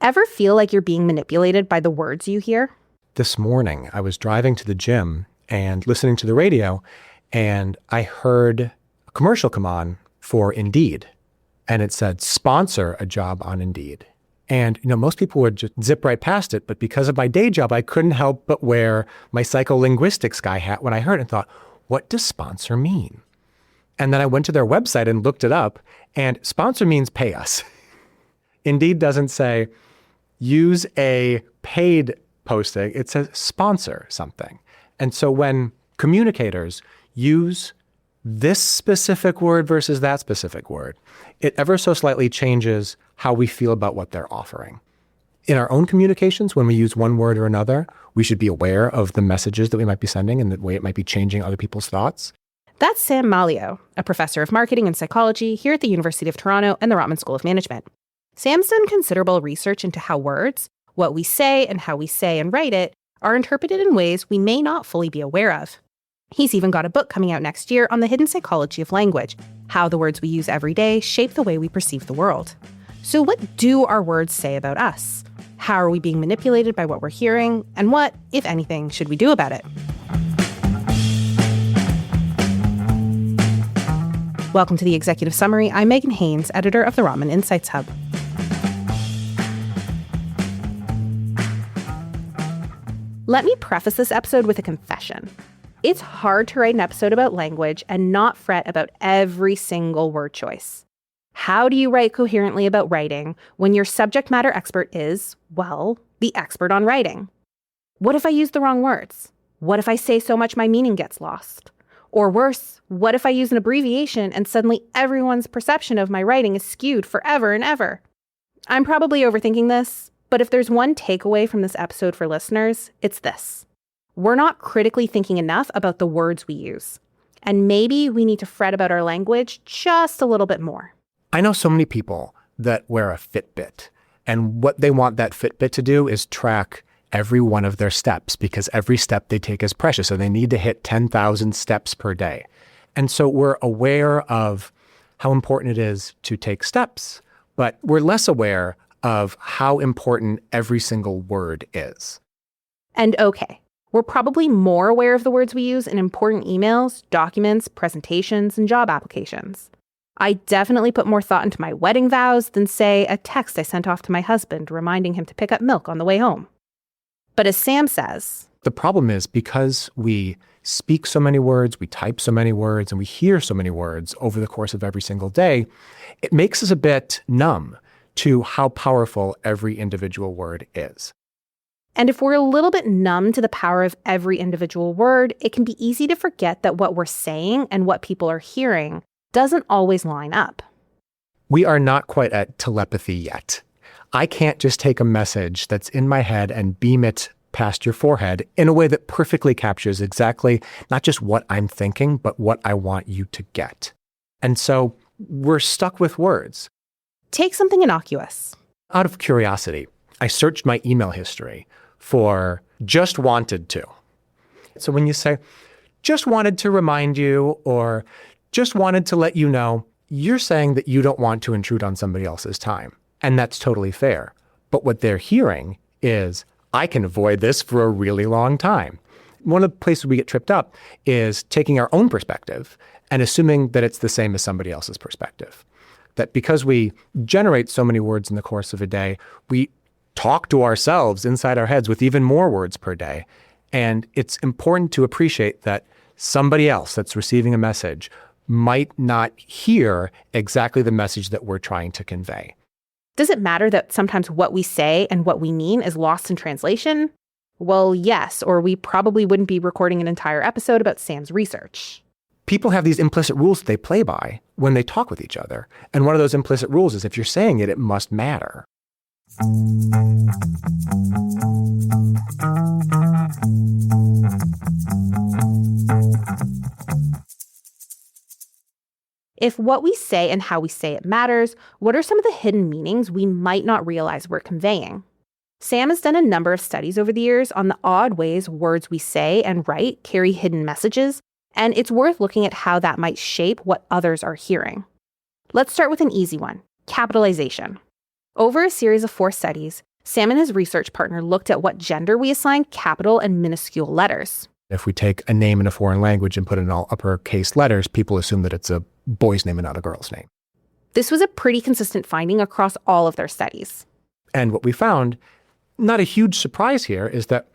Ever feel like you're being manipulated by the words you hear? This morning, I was driving to the gym and listening to the radio, and I heard a commercial come on for Indeed. And it said, sponsor a job on Indeed. And, most people would just zip right past it. But because of my day job, I couldn't help but wear my psycholinguistics guy hat when I heard it and thought, what does sponsor mean? And then I went to their website and looked it up, and sponsor means pay us. Indeed doesn't say use a paid posting. It says sponsor something. And so when communicators use this specific word versus that specific word, it ever so slightly changes how we feel about what they're offering. In our own communications, when we use one word or another, we should be aware of the messages that we might be sending and the way it might be changing other people's thoughts. That's Sam Maglio, a professor of marketing and psychology here at the University of Toronto and the Rotman School of Management. Sam's done considerable research into how words, what we say and how we say and write it, are interpreted in ways we may not fully be aware of. He's even got a book coming out next year on the hidden psychology of language, how the words we use every day shape the way we perceive the world. So what do our words say about us? How are we being manipulated by what we're hearing? And what, if anything, should we do about it? Welcome to the Executive Summary. I'm Megan Haynes, editor of the Rotman Insights Hub. Let me preface this episode with a confession. It's hard to write an episode about language and not fret about every single word choice. How do you write coherently about writing when your subject matter expert is, well, the expert on writing? What if I use the wrong words? What if I say so much my meaning gets lost? Or worse, what if I use an abbreviation and suddenly everyone's perception of my writing is skewed forever and ever? I'm probably overthinking this, but if there's one takeaway from this episode for listeners, it's this. We're not critically thinking enough about the words we use. And maybe we need to fret about our language just a little bit more. I know so many people that wear a Fitbit, and what they want that Fitbit to do is track every one of their steps, because every step they take is precious. So they need to hit 10,000 steps per day. And so we're aware of how important it is to take steps, but we're less aware of how important every single word is. And okay, we're probably more aware of the words we use in important emails, documents, presentations, and job applications. I definitely put more thought into my wedding vows than, say, a text I sent off to my husband reminding him to pick up milk on the way home. But as Sam says, the problem is because we speak so many words, we type so many words, and we hear so many words over the course of every single day, it makes us a bit numb to how powerful every individual word is. And if we're a little bit numb to the power of every individual word, it can be easy to forget that what we're saying and what people are hearing doesn't always line up. We are not quite at telepathy yet. I can't just take a message that's in my head and beam it past your forehead in a way that perfectly captures exactly not just what I'm thinking, but what I want you to get. And so we're stuck with words. Take something innocuous. Out of curiosity, I searched my email history for just wanted to. So when you say, just wanted to remind you, or just wanted to let you know, you're saying that you don't want to intrude on somebody else's time. And that's totally fair. But what they're hearing is, I can avoid this for a really long time. One of the places we get tripped up is taking our own perspective and assuming that it's the same as somebody else's perspective. That because we generate so many words in the course of a day, we talk to ourselves inside our heads with even more words per day. And it's important to appreciate that somebody else that's receiving a message might not hear exactly the message that we're trying to convey. Does it matter that sometimes what we say and what we mean is lost in translation? Well, yes, or we probably wouldn't be recording an entire episode about Sam's research. People have these implicit rules that they play by when they talk with each other. And one of those implicit rules is if you're saying it, it must matter. If what we say and how we say it matters, what are some of the hidden meanings we might not realize we're conveying? Sam has done a number of studies over the years on the odd ways words we say and write carry hidden messages, and it's worth looking at how that might shape what others are hearing. Let's start with an easy one, capitalization. Over a series of 4 studies, Sam and his research partner looked at what gender we assign capital and minuscule letters. If we take a name in a foreign language and put it in all uppercase letters, people assume that it's a boy's name and not a girl's name. This was a pretty consistent finding across all of their studies. And what we found, not a huge surprise here, is that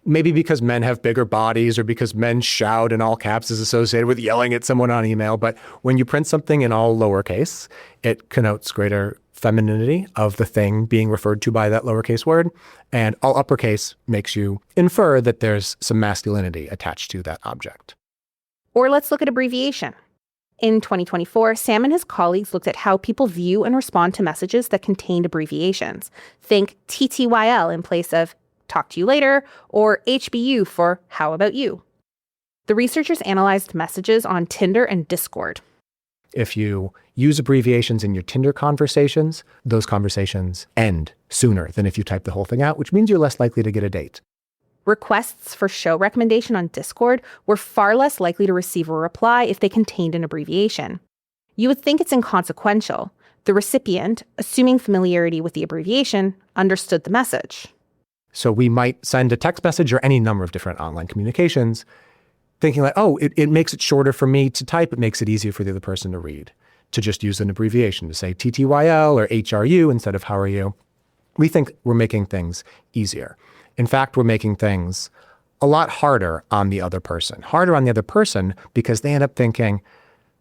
maybe because men have bigger bodies or because men shout in all caps is associated with yelling at someone on email, but when you print something in all lowercase, it connotes greater femininity of the thing being referred to by that lowercase word, and all uppercase makes you infer that there's some masculinity attached to that object. Or let's look at abbreviation. In 2024, Sam and his colleagues looked at how people view and respond to messages that contained abbreviations. Think TTYL in place of talk to you later, or HBU for how about you. The researchers analyzed messages on Tinder and Discord. If you use abbreviations in your Tinder conversations, those conversations end sooner than if you type the whole thing out, which means you're less likely to get a date. Requests for show recommendation on Discord were far less likely to receive a reply if they contained an abbreviation. You would think it's inconsequential. The recipient, assuming familiarity with the abbreviation, understood the message. So we might send a text message or any number of different online communications thinking like, oh, it makes it shorter for me to type. It makes it easier for the other person to read, to just use an abbreviation, to say TTYL or HRU instead of how are you. We think we're making things easier. In fact, we're making things a lot harder on the other person. Harder on the other person because they end up thinking,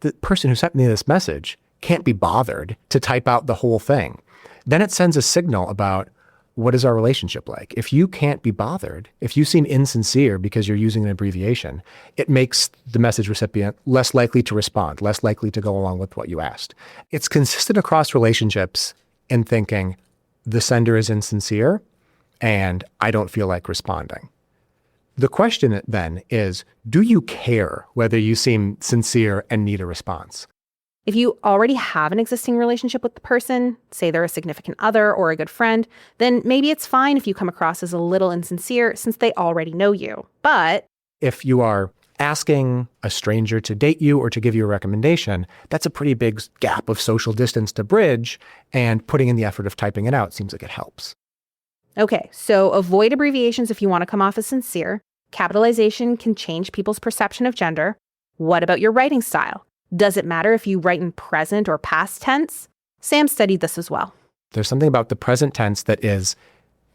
the person who sent me this message can't be bothered to type out the whole thing. Then it sends a signal about what is our relationship like. If you can't be bothered, if you seem insincere because you're using an abbreviation, it makes the message recipient less likely to respond, less likely to go along with what you asked. It's consistent across relationships in thinking the sender is insincere and I don't feel like responding. The question then is, do you care whether you seem sincere and need a response? If you already have an existing relationship with the person, say they're a significant other or a good friend, then maybe it's fine if you come across as a little insincere since they already know you. But if you are asking a stranger to date you or to give you a recommendation, that's a pretty big gap of social distance to bridge, and putting in the effort of typing it out seems like it helps. Okay, so avoid abbreviations if you want to come off as sincere. Capitalization can change people's perception of gender. What about your writing style? Does it matter if you write in present or past tense? Sam studied this as well. There's something about the present tense that is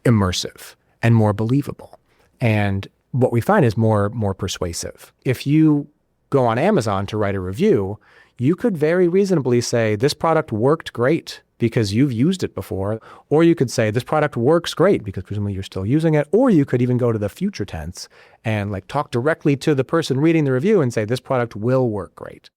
immersive and more believable. And what we find is more persuasive. If you go on Amazon to write a review, you could very reasonably say, this product worked great because you've used it before. Or you could say, this product works great because presumably you're still using it. Or you could even go to the future tense and talk directly to the person reading the review and say, this product will work great.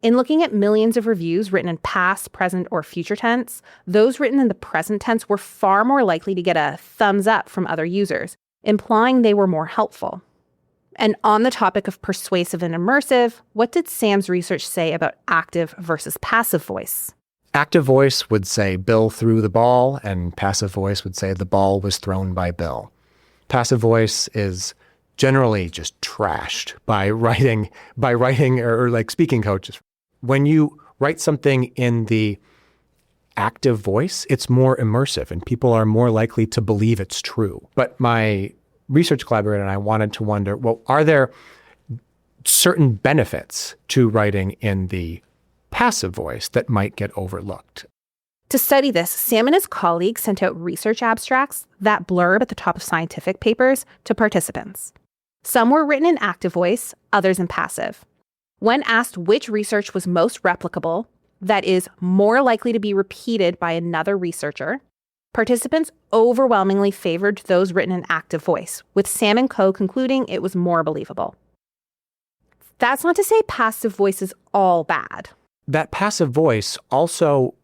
In looking at millions of reviews written in past, present, or future tense, those written in the present tense were far more likely to get a thumbs up from other users, implying they were more helpful. And on the topic of persuasive and immersive, what did Sam's research say about active versus passive voice? Active voice would say Bill threw the ball, and passive voice would say the ball was thrown by Bill. Passive voice is generally just trashed by writing or speaking coaches. When you write something in the active voice, it's more immersive and people are more likely to believe it's true. But my research collaborator and I wanted to wonder, well, are there certain benefits to writing in the passive voice that might get overlooked? To study this, Sam and his colleagues sent out research abstracts, that blurb at the top of scientific papers, to participants. Some were written in active voice, others in passive. When asked which research was most replicable, that is, more likely to be repeated by another researcher, participants overwhelmingly favored those written in active voice, with Sam and co. concluding it was more believable. That's not to say passive voice is all bad. That passive voice also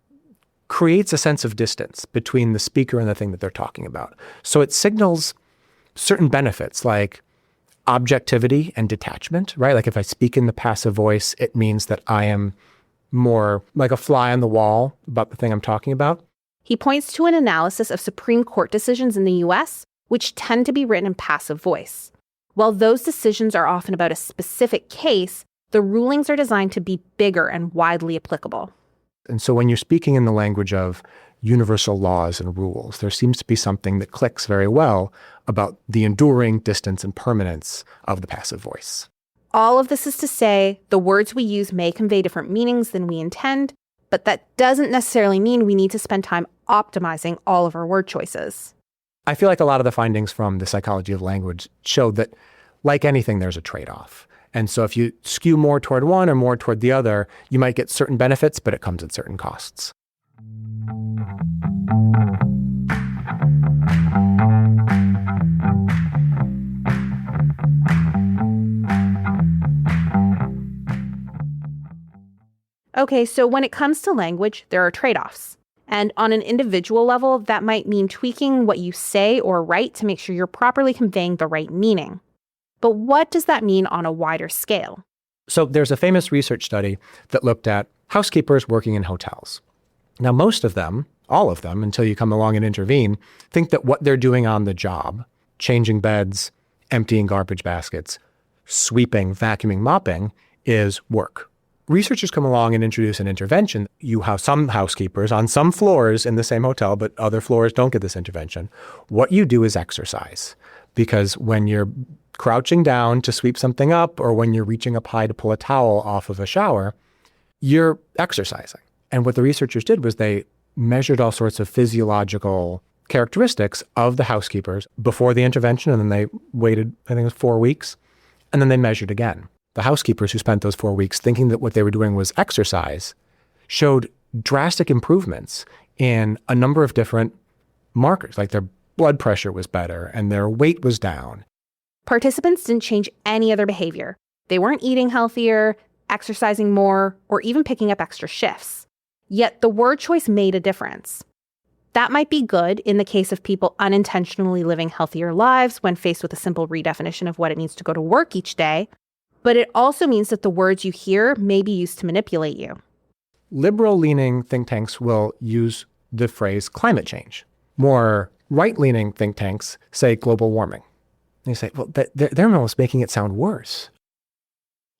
creates a sense of distance between the speaker and the thing that they're talking about. So it signals certain benefits like objectivity and detachment, right? Like if I speak in the passive voice, it means that I am more like a fly on the wall about the thing I'm talking about. He points to an analysis of Supreme Court decisions in the US, which tend to be written in passive voice. While those decisions are often about a specific case, the rulings are designed to be bigger and widely applicable. And so when you're speaking in the language of universal laws and rules. There seems to be something that clicks very well about the enduring distance and permanence of the passive voice. All of this is to say, the words we use may convey different meanings than we intend, but that doesn't necessarily mean we need to spend time optimizing all of our word choices. I feel like a lot of the findings from the psychology of language show that, like anything, there's a trade-off. And so if you skew more toward one or more toward the other, you might get certain benefits, but it comes at certain costs. Okay, so when it comes to language, there are trade-offs. And on an individual level, that might mean tweaking what you say or write to make sure you're properly conveying the right meaning. But what does that mean on a wider scale? So there's a famous research study that looked at housekeepers working in hotels. Now, most of them, all of them, until you come along and intervene, think that what they're doing on the job, changing beds, emptying garbage baskets, sweeping, vacuuming, mopping, is work. Researchers come along and introduce an intervention. You have some housekeepers on some floors in the same hotel, but other floors don't get this intervention. What you do is exercise, because when you're crouching down to sweep something up or when you're reaching up high to pull a towel off of a shower, you're exercising. And what the researchers did was they measured all sorts of physiological characteristics of the housekeepers before the intervention, and then they waited, I think it was 4 weeks, and then they measured again. The housekeepers who spent those 4 weeks thinking that what they were doing was exercise showed drastic improvements in a number of different markers, like their blood pressure was better and their weight was down. Participants didn't change any other behavior. They weren't eating healthier, exercising more, or even picking up extra shifts. Yet the word choice made a difference. That might be good in the case of people unintentionally living healthier lives when faced with a simple redefinition of what it means to go to work each day, but it also means that the words you hear may be used to manipulate you. Liberal-leaning think tanks will use the phrase climate change. More right-leaning think tanks say global warming. And you say, well, they're almost making it sound worse.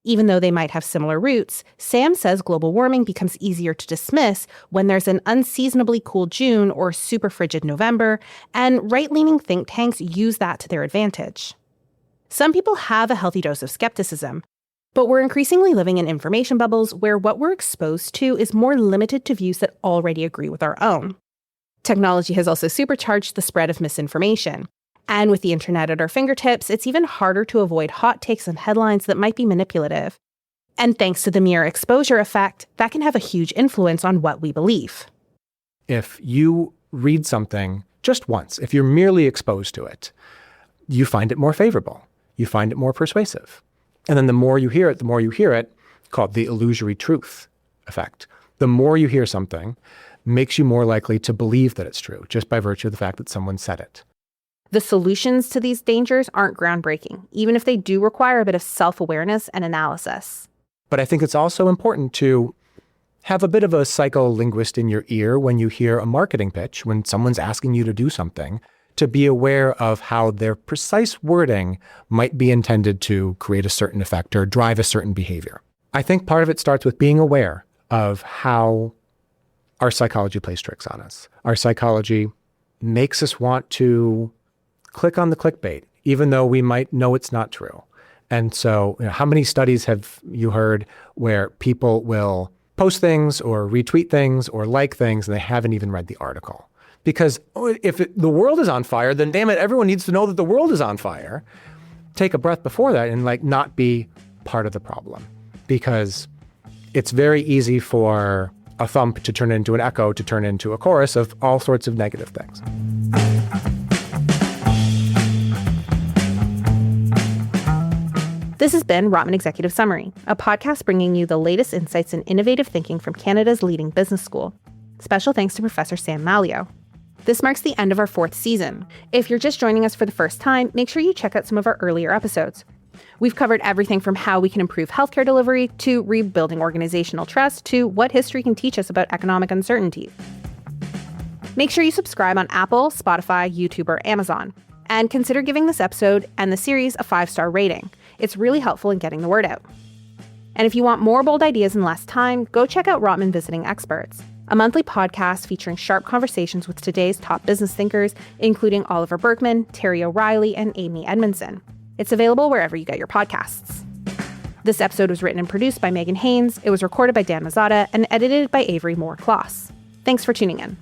Even though they might have similar roots, Sam says global warming becomes easier to dismiss when there's an unseasonably cool June or super frigid November, and right-leaning think tanks use that to their advantage. Some people have a healthy dose of skepticism, but we're increasingly living in information bubbles where what we're exposed to is more limited to views that already agree with our own. Technology has also supercharged the spread of misinformation. And with the internet at our fingertips, it's even harder to avoid hot takes and headlines that might be manipulative. And thanks to the mere exposure effect, that can have a huge influence on what we believe. If you read something just once, if you're merely exposed to it, you find it more favorable. You find it more persuasive. And then the more you hear it, called the illusory truth effect. The more you hear something, makes you more likely to believe that it's true, just by virtue of the fact that someone said it. The solutions to these dangers aren't groundbreaking, even if they do require a bit of self-awareness and analysis. But I think it's also important to have a bit of a psycholinguist in your ear when you hear a marketing pitch, when someone's asking you to do something, to be aware of how their precise wording might be intended to create a certain effect or drive a certain behavior. I think part of it starts with being aware of how our psychology plays tricks on us. Our psychology makes us want to click on the clickbait, even though we might know it's not true. And so, how many studies have you heard where people will post things or retweet things or like things and they haven't even read the article? Because if the world is on fire, then damn it, everyone needs to know that the world is on fire. Take a breath before that and not be part of the problem. Because it's very easy for a thump to turn into an echo, to turn into a chorus of all sorts of negative things. This has been Rotman Executive Summary, a podcast bringing you the latest insights in innovative thinking from Canada's leading business school. Special thanks to Professor Sam Maglio. This marks the end of our 4th season. If you're just joining us for the first time, make sure you check out some of our earlier episodes. We've covered everything from how we can improve healthcare delivery to rebuilding organizational trust to what history can teach us about economic uncertainty. Make sure you subscribe on Apple, Spotify, YouTube, or Amazon. And consider giving this episode and the series a 5-star rating. It's really helpful in getting the word out. And if you want more bold ideas in less time, go check out Rotman Visiting Experts. a monthly podcast featuring sharp conversations with today's top business thinkers, including Oliver Burkeman, Terry O'Reilly, and Amy Edmondson. It's available wherever you get your podcasts. This episode was written and produced by Megan Haynes. It was recorded by Dan Mazzata and edited by Avery Moore-Kloss. Thanks for tuning in.